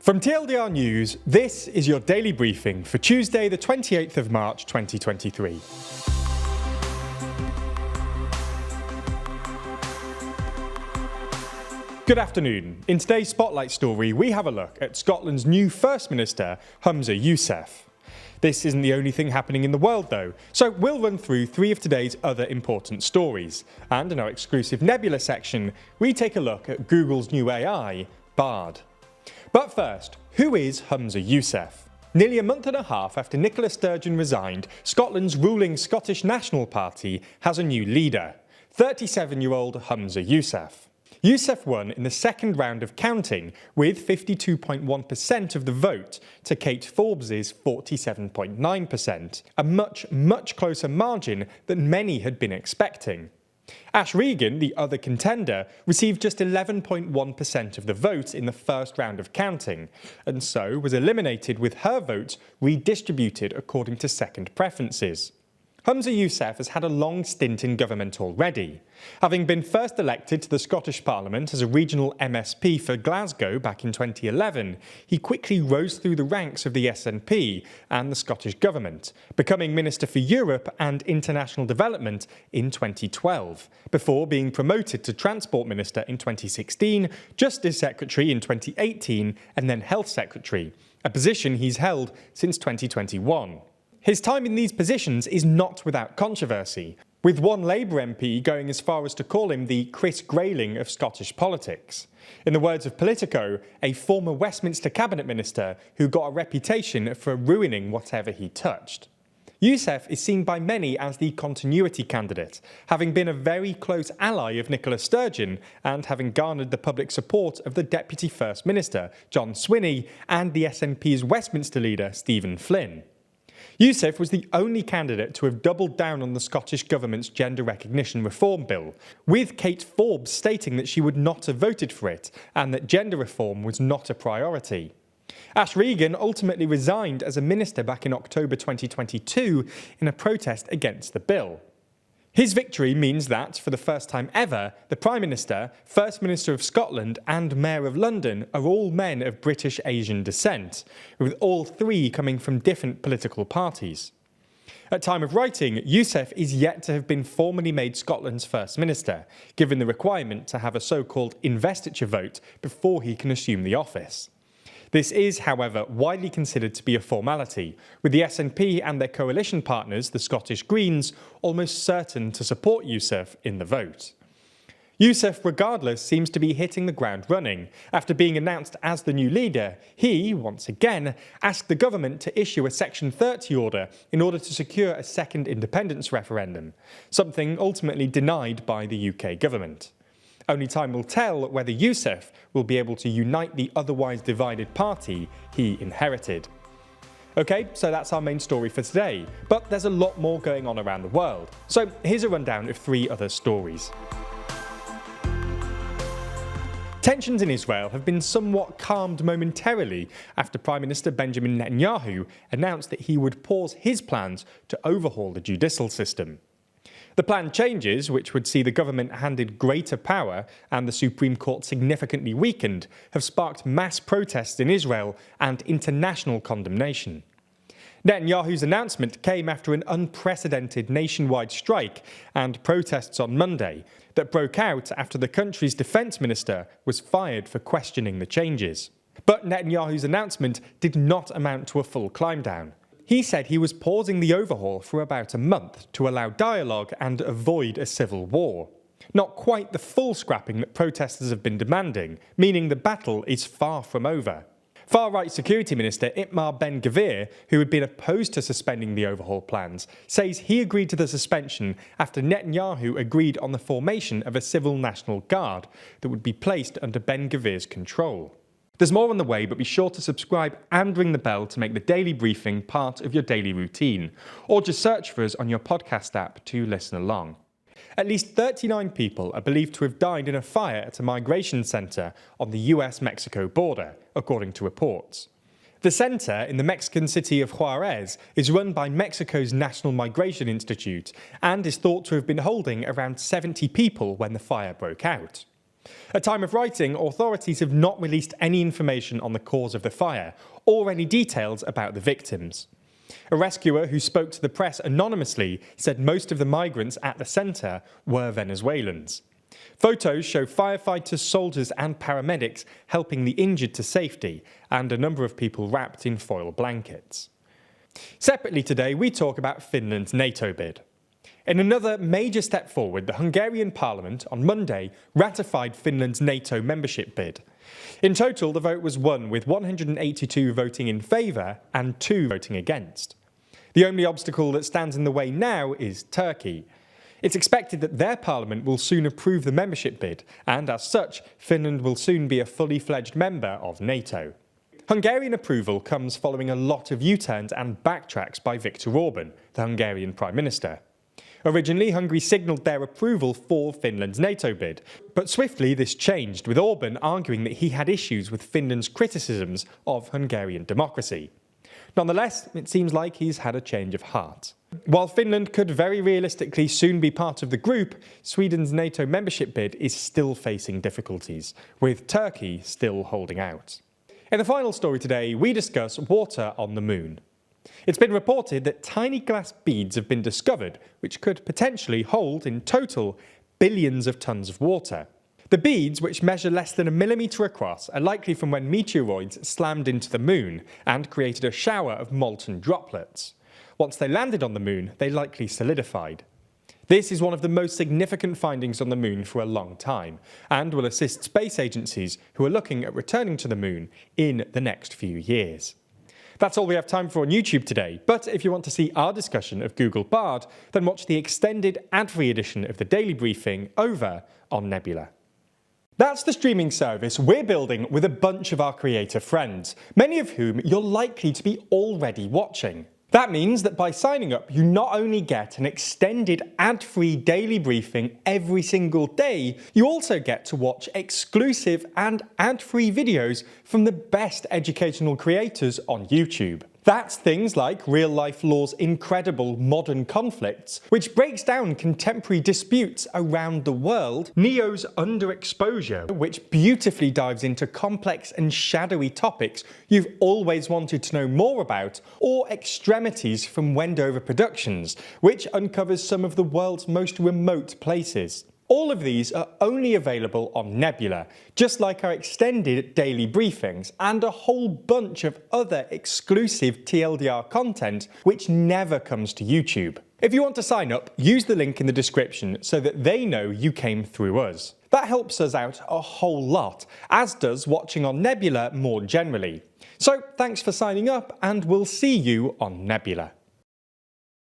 From TLDR News, this is your daily briefing for Tuesday the 28th of March 2023. Good afternoon. In today's Spotlight story, we have a look at Scotland's new First Minister, Humza Yousaf. This isn't the only thing happening in the world though, so we'll run through three of today's other important stories. And in our exclusive Nebula section, we take a look at Google's new AI, Bard. But first, who is Humza Yousaf? Nearly a month and a half after Nicola Sturgeon resigned, Scotland's ruling Scottish National Party has a new leader, 37-year-old Humza Yousaf. Yousaf won in the second round of counting with 52.1% of the vote to Kate Forbes' 47.9%, a much closer margin than many had been expecting. Ash Regan, the other contender, received just 11.1% of the vote in the first round of counting, and so was eliminated with her vote redistributed according to second preferences. Humza Yousaf has had a long stint in government already. Having been first elected to the Scottish Parliament as a regional MSP for Glasgow back in 2011, he quickly rose through the ranks of the SNP and the Scottish Government, becoming Minister for Europe and International Development in 2012, before being promoted to Transport Minister in 2016, Justice Secretary in 2018 and then Health Secretary, a position he's held since 2021. His time in these positions is not without controversy, with one Labour MP going as far as to call him the Chris Grayling of Scottish politics. In the words of Politico, a former Westminster Cabinet Minister who got a reputation for ruining whatever he touched. Yousaf is seen by many as the continuity candidate, having been a very close ally of Nicola Sturgeon and having garnered the public support of the Deputy First Minister, John Swinney, and the SNP's Westminster leader, Stephen Flynn. Yousaf was the only candidate to have doubled down on the Scottish Government's gender recognition reform bill, with Kate Forbes stating that she would not have voted for it and that gender reform was not a priority. Ash Regan ultimately resigned as a minister back in October 2022 in a protest against the bill. His victory means that, for the first time ever, the Prime Minister, First Minister of Scotland and Mayor of London are all men of British Asian descent, with all three coming from different political parties. At time of writing, Yousaf is yet to have been formally made Scotland's First Minister, given the requirement to have a so-called investiture vote before he can assume the office. This is, however, widely considered to be a formality, with the SNP and their coalition partners, the Scottish Greens, almost certain to support Yousaf in the vote. Yousaf, regardless, seems to be hitting the ground running. After being announced as the new leader, he, once again, asked the government to issue a Section 30 order in order to secure a second independence referendum, something ultimately denied by the UK government. Only time will tell whether Yousaf will be able to unite the otherwise divided party he inherited. Okay, so that's our main story for today, but there's a lot more going on around the world. So here's a rundown of three other stories. Tensions in Israel have been somewhat calmed momentarily after Prime Minister Benjamin Netanyahu announced that he would pause his plans to overhaul the judicial system. The planned changes, which would see the government handed greater power and the Supreme Court significantly weakened, have sparked mass protests in Israel and international condemnation. Netanyahu's announcement came after an unprecedented nationwide strike and protests on Monday that broke out after the country's defense minister was fired for questioning the changes. But Netanyahu's announcement did not amount to a full climb down. He said he was pausing the overhaul for about a month to allow dialogue and avoid a civil war. Not quite the full scrapping that protesters have been demanding, meaning the battle is far from over. Far-right Security Minister Itamar Ben-Gvir, who had been opposed to suspending the overhaul plans, says he agreed to the suspension after Netanyahu agreed on the formation of a civil National Guard that would be placed under Ben-Gvir's control. There's more on the way, but be sure to subscribe and ring the bell to make the daily briefing part of your daily routine, or just search for us on your podcast app to listen along. At least 39 people are believed to have died in a fire at a migration centre on the US-Mexico border, according to reports. The centre in the Mexican city of Juarez is run by Mexico's National Migration Institute and is thought to have been holding around 70 people when the fire broke out. At time of writing, authorities have not released any information on the cause of the fire or any details about the victims. A rescuer who spoke to the press anonymously said most of the migrants at the centre were Venezuelans. Photos show firefighters, soldiers and paramedics helping the injured to safety, and a number of people wrapped in foil blankets. Separately today, we talk about Finland's NATO bid. In another major step forward, the Hungarian parliament on Monday ratified Finland's NATO membership bid. In total, the vote was won, with 182 voting in favour and 2 voting against. The only obstacle that stands in the way now is Turkey. It's expected that their parliament will soon approve the membership bid, and as such, Finland will soon be a fully fledged member of NATO. Hungarian approval comes following a lot of U-turns and backtracks by Viktor Orban, the Hungarian Prime Minister. Originally, Hungary signalled their approval for Finland's NATO bid, but swiftly this changed, with Orban arguing that he had issues with Finland's criticisms of Hungarian democracy. Nonetheless, it seems like he's had a change of heart. While Finland could very realistically soon be part of the group, Sweden's NATO membership bid is still facing difficulties, with Turkey still holding out. In the final story today, we discuss water on the moon. It's been reported that tiny glass beads have been discovered, which could potentially hold, in total, billions of tons of water. The beads, which measure less than a millimetre across, are likely from when meteoroids slammed into the moon and created a shower of molten droplets. Once they landed on the moon, they likely solidified. This is one of the most significant findings on the moon for a long time, and will assist space agencies who are looking at returning to the moon in the next few years. That's all we have time for on YouTube today, but if you want to see our discussion of Google Bard, then watch the extended ad-free edition of the Daily Briefing over on Nebula. That's the streaming service we're building with a bunch of our creator friends, many of whom you're likely to be already watching. That means that by signing up, you not only get an extended ad-free daily briefing every single day, you also get to watch exclusive and ad-free videos from the best educational creators on YouTube. That's things like Real Life Law's incredible Modern Conflicts, which breaks down contemporary disputes around the world, Neo's Underexposure, which beautifully dives into complex and shadowy topics you've always wanted to know more about, or Extremities from Wendover Productions, which uncovers some of the world's most remote places. All of these are only available on Nebula, just like our extended daily briefings and a whole bunch of other exclusive TLDR content which never comes to YouTube. If you want to sign up, use the link in the description so that they know you came through us. That helps us out a whole lot, as does watching on Nebula more generally. So thanks for signing up, and we'll see you on Nebula.